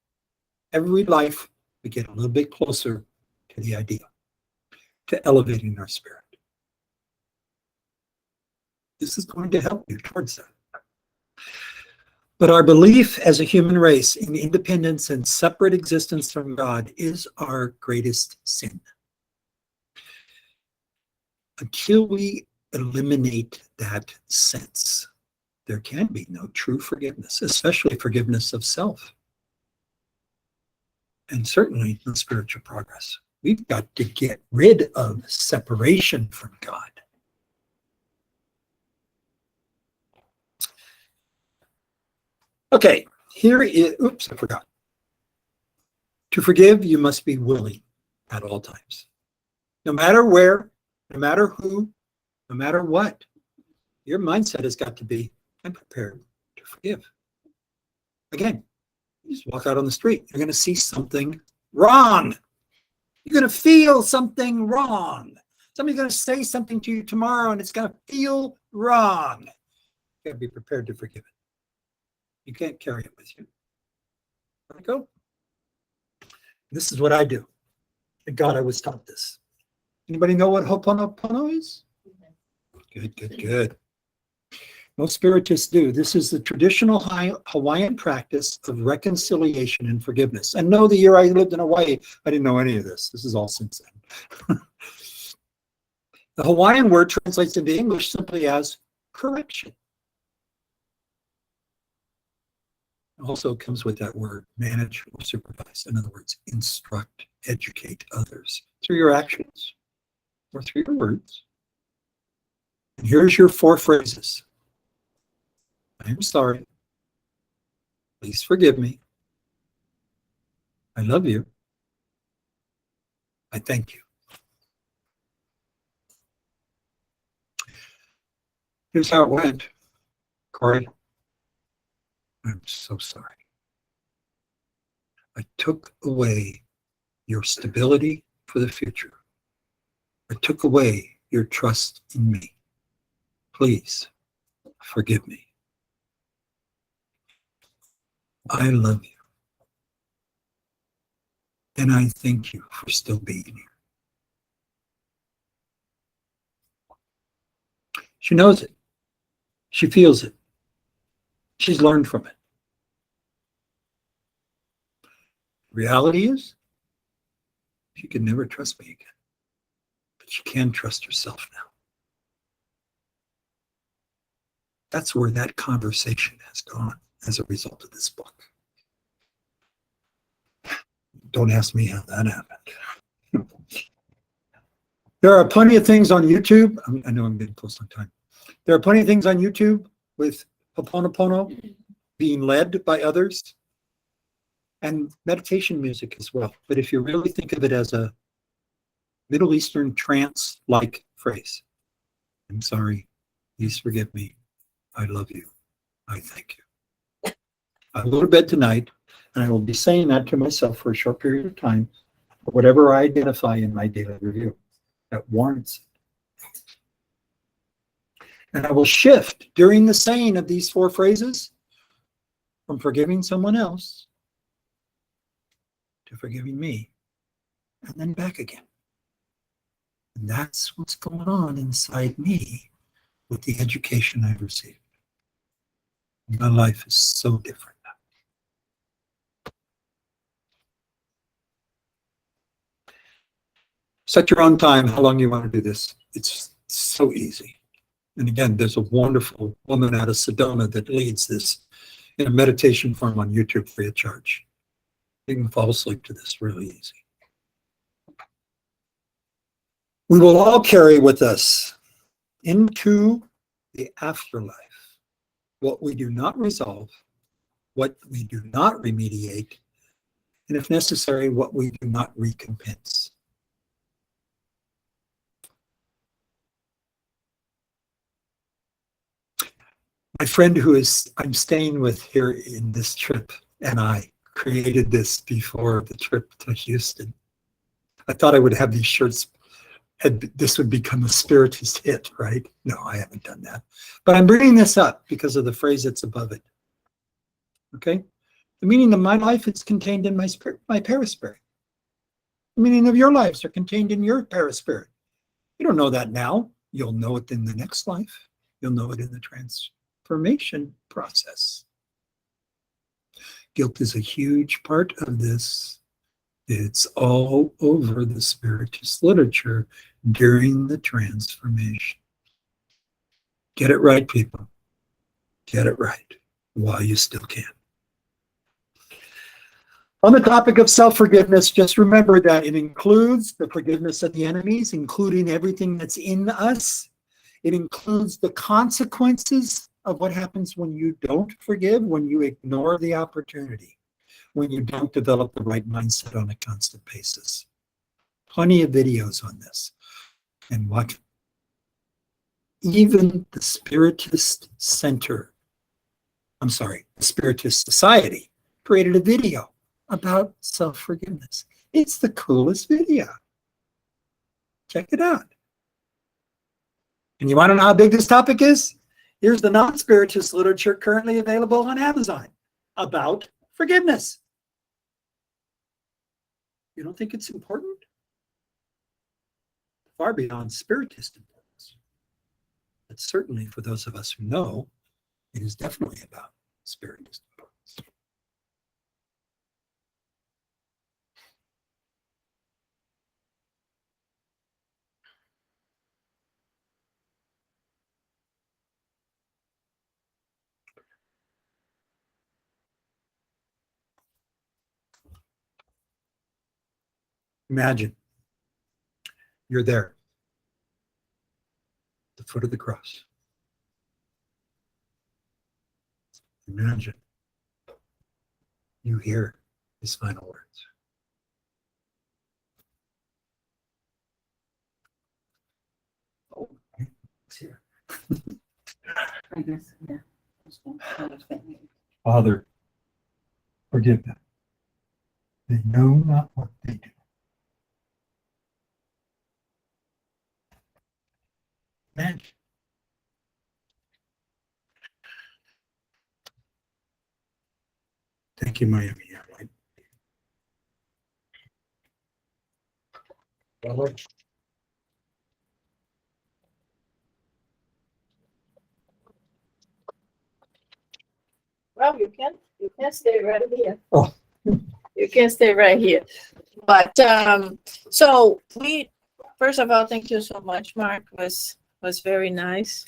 Every life, we get a little bit closer to the ideal, to elevating our spirit. This is going to help you towards that. But our belief as a human race in independence and separate existence from God is our greatest sin. Until we eliminate that sense, there can be no true forgiveness, especially forgiveness of self. And certainly no spiritual progress. We've got to get rid of separation from God. Okay, here is, oops, I forgot. To forgive, you must be willing at all times. No matter where, no matter who, no matter what, your mindset has got to be, I'm prepared to forgive. Again, you just walk out on the street, you're going to see something wrong. You're going to feel something wrong. Somebody's going to say something to you tomorrow and it's going to feel wrong. You got to be prepared to forgive it. You can't carry it with you. Let it go. This is what I do. Thank God I was taught this. Anybody know what Ho'oponopono is? Good, good, good. Most spiritists do. This is the traditional Hawaiian practice of reconciliation and forgiveness. And no, the year I lived in Hawaii, I didn't know any of this. This is all since then. The Hawaiian word translates into English simply as correction. Also comes with that word, manage or supervise. In other words, instruct, educate others through your actions or through your words. And here's your 4 phrases. I am sorry. Please forgive me. I love you. I thank you. Here's how it went. Corey, I'm so sorry. I took away your stability for the future. I took away your trust in me. Please forgive me. I love you. And I thank you for still being here. She knows it. She feels it. She's learned from it. Reality is, she can never trust me again. But she can trust herself now. That's where that conversation has gone as a result of this book. Don't ask me how that happened. There are plenty of things on YouTube. I know I'm getting close on time. There are plenty of things on YouTube with Ho'oponopono being led by others and meditation music as well. But if you really think of it as a Middle Eastern trance-like phrase, I'm sorry, please forgive me, I love you, I thank you. I'll go to bed tonight and I will be saying that to myself for a short period of time, for whatever I identify in my daily review that warrants it. And I will shift during the saying of these 4 phrases from forgiving someone else to forgiving me, and then back again. And that's what's going on inside me with the education I've received. My life is so different now. Set your own time, how long you want to do this. It's so easy. And again, there's a wonderful woman out of Sedona that leads this in a meditation form on YouTube free of charge. You can fall asleep to this really easy. We will all carry with us into the afterlife. What we do not resolve, what we do not remediate, and if necessary, what we do not recompense. My friend I'm staying with here in this trip, and I created this before the trip to Houston. I thought I would have these shirts, and this would become a spiritist hit, right? No, I haven't done that. But I'm bringing this up because of the phrase that's above it. Okay? The meaning of my life is contained in my spirit, my perispirit. The meaning of your lives are contained in your perispirit. You don't know that now. You'll know it in the next life. You'll know it in the transformation process. Guilt is a huge part of this. It's all over the spiritist literature during the transformation. Get it right, people. Get it right while you still can. On the topic of self-forgiveness, just remember that it includes the forgiveness of the enemies, including everything that's in us. It includes the consequences of what happens when you don't forgive, when you ignore the opportunity, when you don't develop the right mindset on a constant basis. Plenty of videos on this. And what even the Spiritist Center, the Spiritist Society created a video about self-forgiveness. It's the coolest video. Check it out. And you want to know how big this topic is? Here's the non-spiritist literature currently available on Amazon about forgiveness. You don't think it's important? Far beyond spiritist importance. But certainly for those of us who know, it is definitely about spiritist importance. Imagine you're there, at the foot of the cross. Imagine you hear his final words. Oh, it's here.
I guess, yeah.
Father, forgive them. They know not what they do. Man. Thank you, Miami. Well,
Well, you can stay right here.
Oh.
You can stay right here. But so first of all, thank you so much, Mark. Was very nice.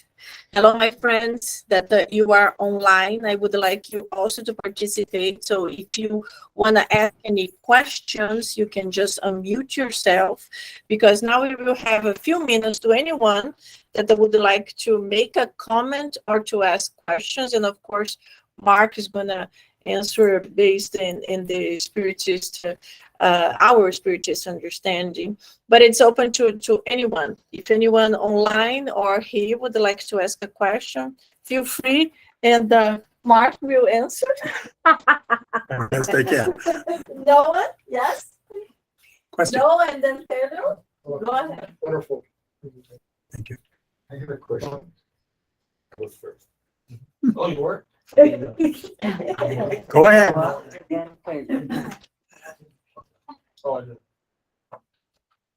Hello, my friends that you are online. I would like you also to participate. So if you want to ask any questions, you can just unmute yourself, because now we will have a few minutes to anyone that would like to make a comment or to ask questions. And of course, Mark is going to answer based in the spiritist, our spiritist understanding, but it's open to anyone. If anyone online or here would like to ask a question, feel free, and Mark will answer.
Yes, they can.
Noah, yes?
Question.
Noah, and then Pedro. Go ahead.
Wonderful. Thank you.
I have a question. Goes first. Oh, you work?
Go ahead.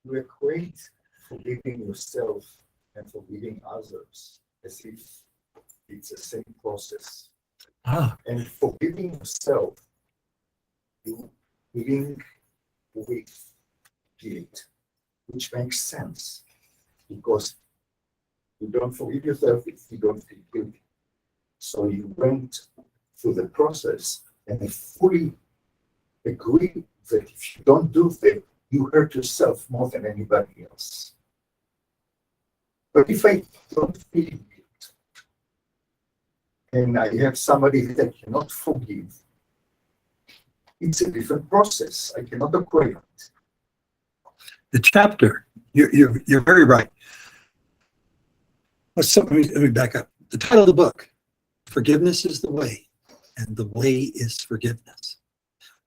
You equate forgiving yourself and forgiving others as if it's the same process. And forgiving yourself, you living with guilt, which makes sense because you don't forgive yourself if you don't feel guilty. So you went through the process, and I fully agree that if you don't do that, you hurt yourself more than anybody else. But if I don't feel guilt, and I have somebody that I cannot forgive, it's a different process. I cannot equate it.
The chapter, you're very right. Let me back up. The title of the book, Forgiveness is the Way, and the Way is Forgiveness.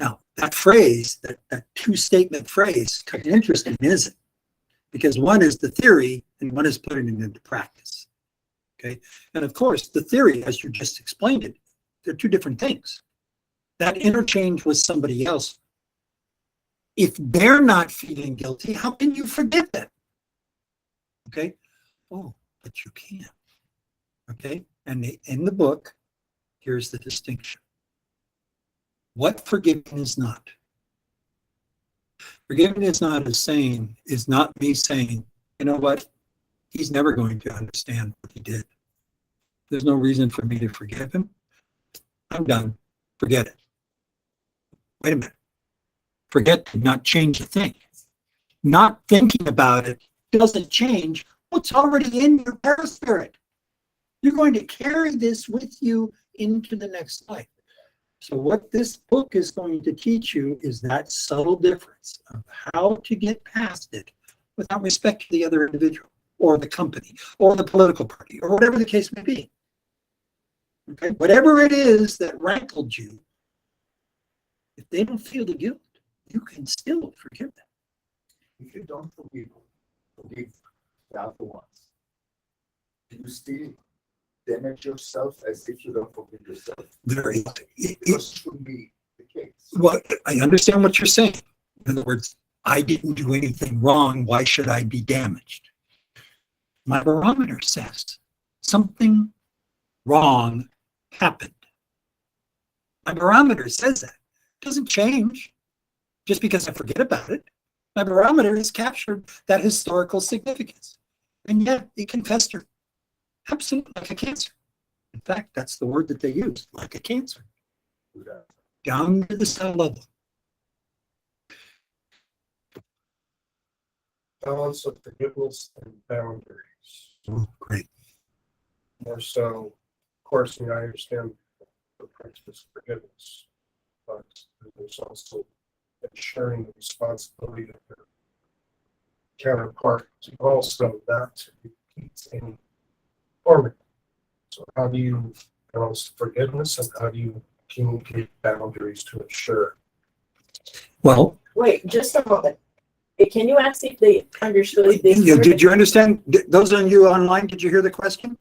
Now, that phrase, that two-statement phrase, kind of interesting, isn't it? Because one is the theory, and one is putting it into practice. Okay? And of course, the theory, as you just explained it, they're two different things. That interchange with somebody else, if they're not feeling guilty, how can you forgive them? Okay? Oh, but you can. Okay? And in the book, here's the distinction. What forgiving is not. Forgiving is not is not me saying, you know what? He's never going to understand what he did. There's no reason for me to forgive him. I'm done. Forget it. Wait a minute. Forget did not change a thing. Not thinking about it doesn't change what's already in your perispirit. You're going to carry this with you into the next life. So what this book is going to teach you is that subtle difference of how to get past it without respect to the other individual or the company or the political party or whatever the case may be. Okay, whatever it is that rankled you, if they don't feel the guilt, you can still forgive them.
If you don't forgive the other ones, you still damage yourself as if you don't forgive yourself. This should be the case.
Well, I understand what you're saying. In other words, I didn't do anything wrong. Why should I be damaged? My barometer says something wrong happened. My barometer says that. It doesn't change just because I forget about it. My barometer has captured that historical significance. And yet it can fester. Absolutely, like a cancer. In fact, that's the word that they use, like a cancer. Down to the cell level.
Balance of forgiveness and boundaries.
Oh, great.
More so, of course, I understand the practice of forgiveness, but there's also ensuring the responsibility of your counterpart to also not repeat any harm. So how do you balance forgiveness and how do you communicate boundaries to ensure?
Well,
Wait, just a moment. Can you ask if they understood this?
did you understand? Those on you online, did you hear the question?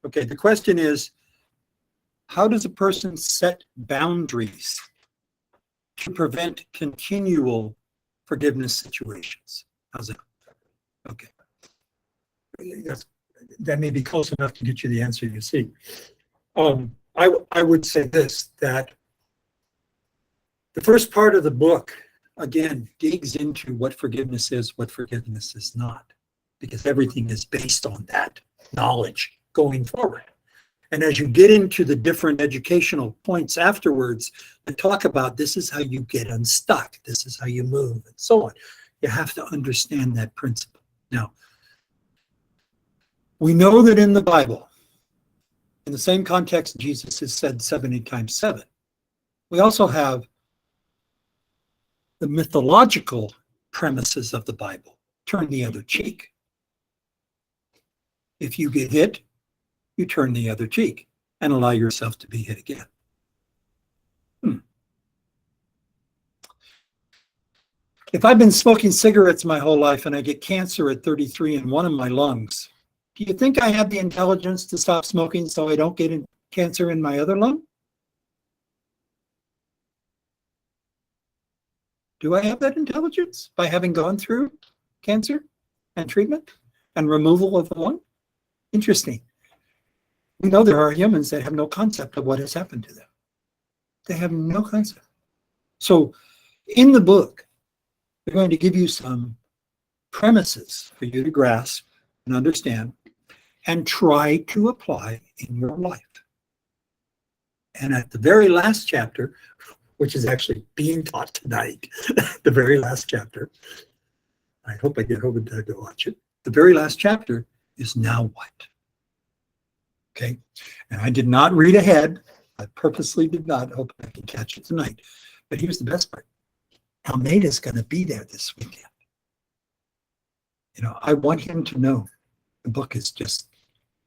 Okay, the question is, how does a person set boundaries to prevent continual forgiveness situations? How's that? Okay. That may be close enough to get you the answer you seek. I would say this, that the first part of the book, again, digs into what forgiveness is not, because everything is based on that knowledge going forward. And as you get into the different educational points afterwards and talk about this is how you get unstuck, this is how you move, and so on, you have to understand that principle. Now, we know that in the Bible, in the same context Jesus is said 70 times 7, we also have the mythological premises of the Bible. Turn the other cheek. If you get hit, you turn the other cheek and allow yourself to be hit again. If I've been smoking cigarettes my whole life and I get cancer at 33 in one of my lungs, do you think I have the intelligence to stop smoking so I don't get cancer in my other lung? Do I have that intelligence by having gone through cancer and treatment and removal of the lung? Interesting. We know there are humans that have no concept of what has happened to them. They have no concept. So in the book, they're going to give you some premises for you to grasp and understand and try to apply in your life. And at the very last chapter, which is actually being taught tonight, the very last chapter, I hope I get over there to watch it. The very last chapter is now what? Okay. And I did not read ahead. I purposely did not. I hope I can catch it tonight. But here's the best part. Almeida's going to be there this weekend. You know, I want him to know the book is just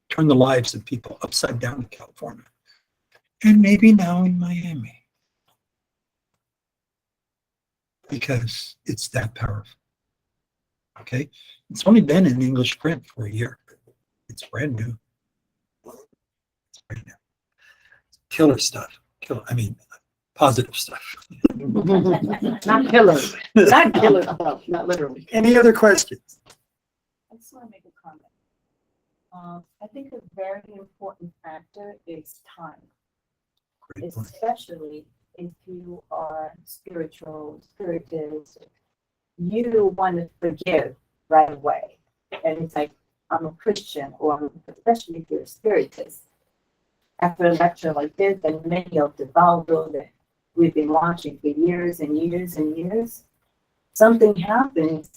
turned the lives of people upside down in California. And maybe now in Miami. Because it's that powerful. Okay? It's only been in English print for a year. It's brand new. It's brand new. Killer stuff. Positive stuff.
Not killer. Not killer stuff, not literally.
Any other questions?
I just want to make a comment. I think a very important factor is time,
Great point.
especially if you are spiritual, spiritist. You want to forgive right away. And it's like, I'm a Christian, or especially if you're a spiritist. After a lecture like this, and many of the Valdo that we've been watching for years and years and years, something happens,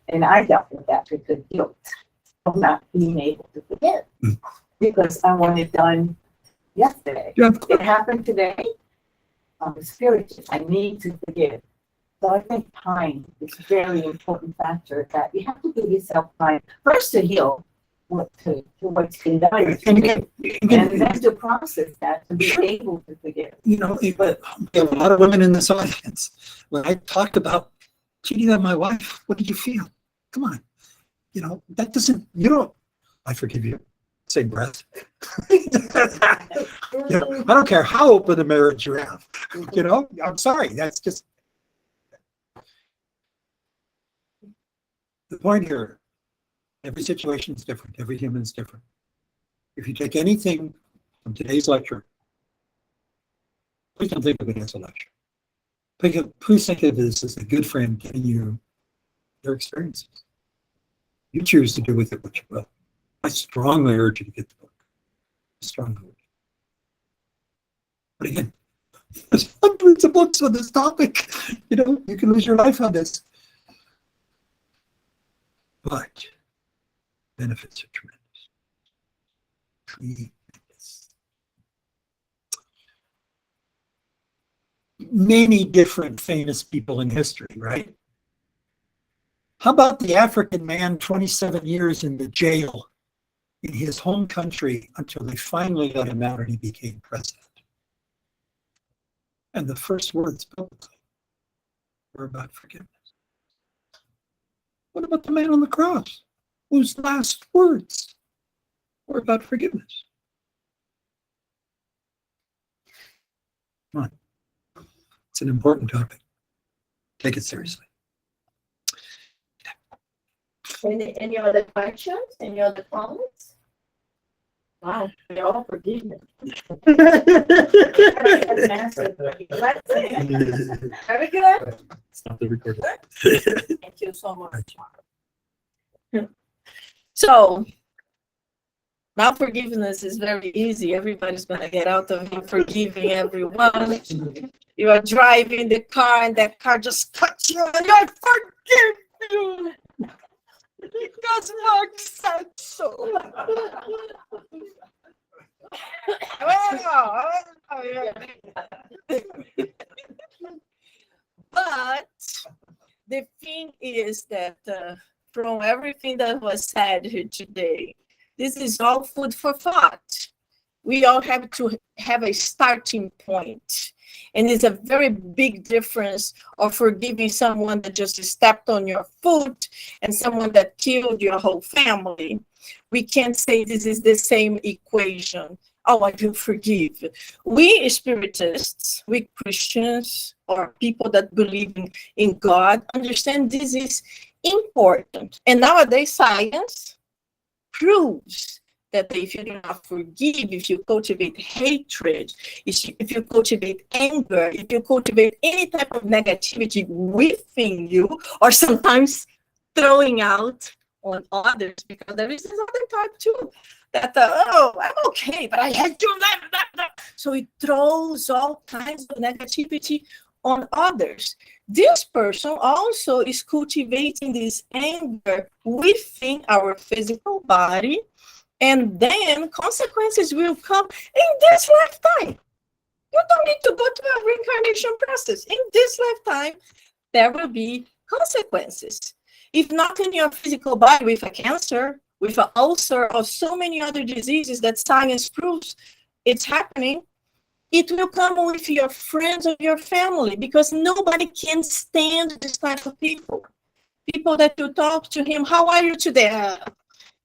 and I dealt with that with the guilt of not being able to forgive because I want it done yesterday.
Yeah,
It happened today. I'm a spiritist. I need to forgive. So I think time is a very important factor that you have to give yourself time first to heal what's been done, and then to process that to be able to forgive.
You know, but a lot of women in this audience, when I talked about cheating on my wife, what did you feel? Come on. You know, that doesn't, you don't, I forgive you. Same breath. You know, I don't care how open a marriage you have. You know, I'm sorry. That's just the point here. Every situation is different. Every human is different. If you take anything from today's lecture, please don't think of it as a lecture. Please think of this as a good friend giving you their experiences. You choose to do with it what you will. I strongly urge you to get the book. Strongly urge. But again, there's hundreds of books on this topic. You know, you can lose your life on this. But benefits are tremendous. Tremendous. Many different famous people in history, right? How about the African man 27 years in the jail in his home country until they finally let him out and he became president? And the first words publicly were about forgiveness. What about the man on the cross whose last words were about forgiveness? Come on. It's an important topic. Take it seriously.
Any other questions? Any other comments? Wow, they're all forgiveness. Very good.
Stop the recording.
Thank you so much. So now forgiveness is very easy. Everybody's gonna get out of here forgiving everyone. You are driving the car and that car just cuts you and I forgive you. Because Mark said so. But the thing is that from everything that was said here today, this is all food for thought. We all have to have a starting point. And it's a very big difference of forgiving someone that just stepped on your foot and someone that killed your whole family. We can't say this is the same equation. Oh, I will forgive. We spiritists, we Christians, or people that believe in God, understand this is important. And nowadays, science proves that if you do not forgive, if you cultivate hatred, if you cultivate anger, if you cultivate any type of negativity within you, or sometimes throwing out on others, because there is another type too, that, oh, I'm okay, but I had to, so it throws all kinds of negativity on others. This person also is cultivating this anger within our physical body, and then consequences will come in this lifetime. You don't need to go to a reincarnation process. In this lifetime, there will be consequences. If not in your physical body, with a cancer, with an ulcer, or so many other diseases that science proves it's happening, it will come with your friends or your family, because nobody can stand this type of people. People that you talk to him, how are you today?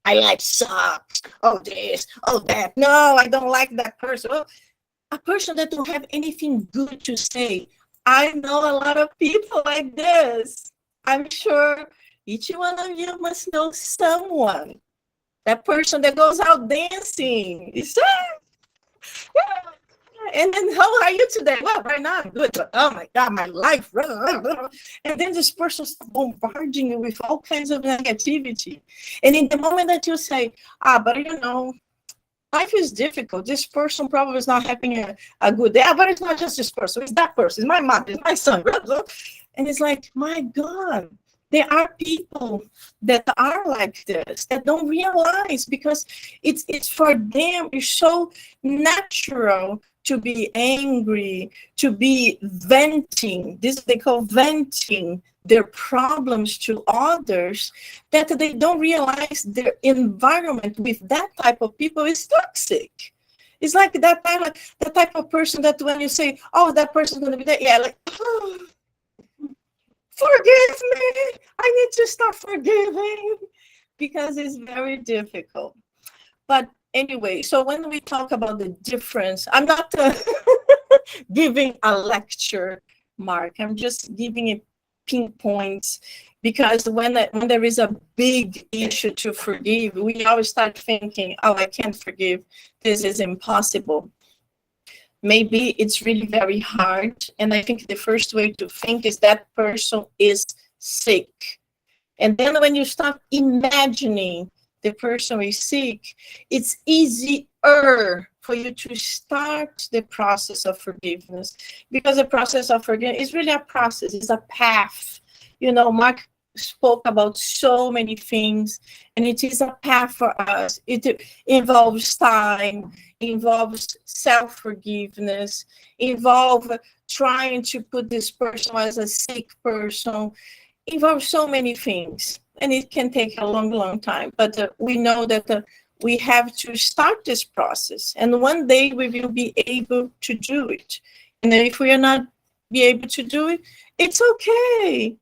I like sucks. Oh, this, oh, that. No, I don't like that person. Oh, a person that don't have anything good to say. I know a lot of people like this. I'm sure each one of you must know someone. That person that goes out dancing. And then, how are you today? Well, right now I'm good, but oh my God, my life. And then this person's bombarding you with all kinds of negativity. And in the moment that you say, but you know, life is difficult. This person probably is not having a good day. But it's not just this person. It's that person. It's my mother. It's my son. And it's like, my God, there are people that are like this, that don't realize, because it's for them, it's so natural to be angry, to be venting. This they call venting their problems to others, that they don't realize their environment with that type of people is toxic. It's like that type of person that when you say, oh, that person's going to be there, yeah, like, oh, forgive me. I need to start forgiving, because it's very difficult. But anyway, so when we talk about the difference, I'm not giving a lecture, Mark. I'm just giving it pinpoints, because when there is a big issue to forgive, we always start thinking, oh, I can't forgive. This is impossible. Maybe it's really very hard. And I think the first way to think is that person is sick. And then when you start imagining the person is sick, it's easier for you to start the process of forgiveness, because the process of forgiveness is really a process, it's a path. You know, Mark spoke about so many things, and it is a path for us. It involves time, involves self-forgiveness, involves trying to put this person as a sick person, involves so many things, and it can take a long, long time. But we know that we have to start this process, and one day we will be able to do it. And if we are not be able to do it, it's okay.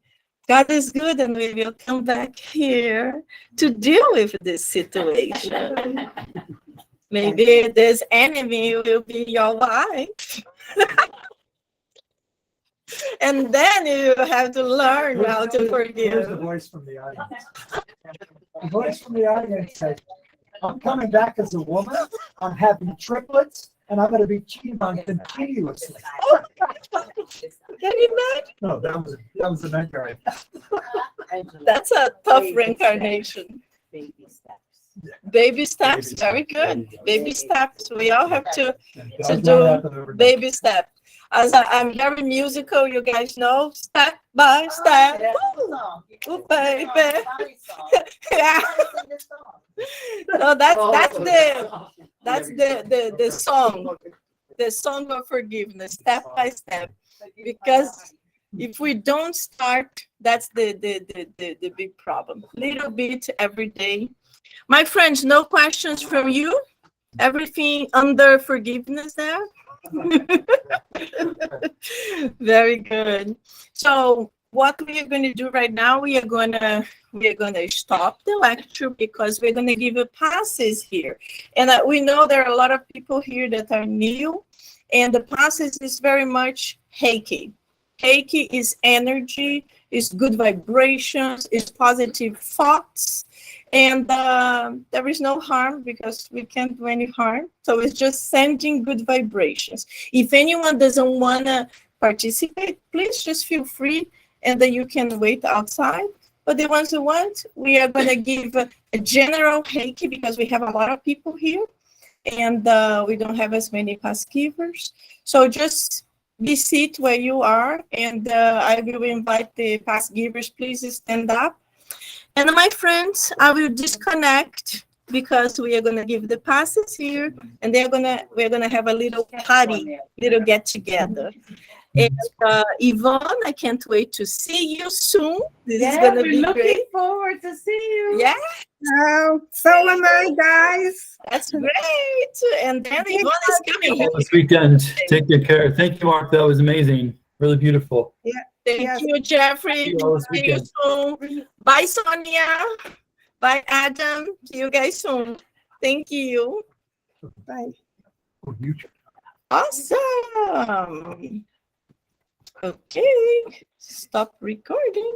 God is good, and we will come back here to deal with this situation. Maybe this enemy will be your wife. And then you have to learn how to forgive.
Here's the voice from the audience. The voice from the audience said, I'm coming back as a woman, I'm having triplets, and I'm going to be cheating on continuously.
Can you imagine?
No, that was a nightmare.
That's a tough reincarnation.
Baby steps.
Baby steps, very good. Baby steps. We all have to
Does
do
not happen overnight.
baby steps. As I'm very musical, you guys know, step by step. Ooh, baby. Yeah. No, that's the song. The song of forgiveness, step by step. Because if we don't start, that's the big problem. Little bit every day. My friends, no questions from you? Everything under forgiveness there? Very good. So what we are going to do right now, we are going to stop the lecture, because we're going to give you passes here. And we know there are a lot of people here that are new, and the passes is very much Reiki. Reiki is energy, is good vibrations, is positive thoughts, and there is no harm, because we can't do any harm. So it's just sending good vibrations. If anyone doesn't want to participate, please just feel free, and then you can wait outside. But the ones who want, we are going to give a general Reiki, because we have a lot of people here, and we don't have as many pass givers. So just be seated where you are, and I will invite the past givers, please stand up. And my friends, I will disconnect because we are going to give the passes here, and we're gonna have a little party, little get together. And Yvonne, I can't wait to see you soon. This is gonna be great.
Forward to see you.
Yeah,
So am I, guys.
that's great. And then Yvonne is coming here.
This weekend. Take good care. Thank you, Mark. That was amazing. Really beautiful.
Thank
Yes.
you, Jeffrey.
See you all this
See you soon. Bye, Sonia. Bye, Adam. See you guys soon. Thank you.
Bye.
Awesome. Okay, stop recording.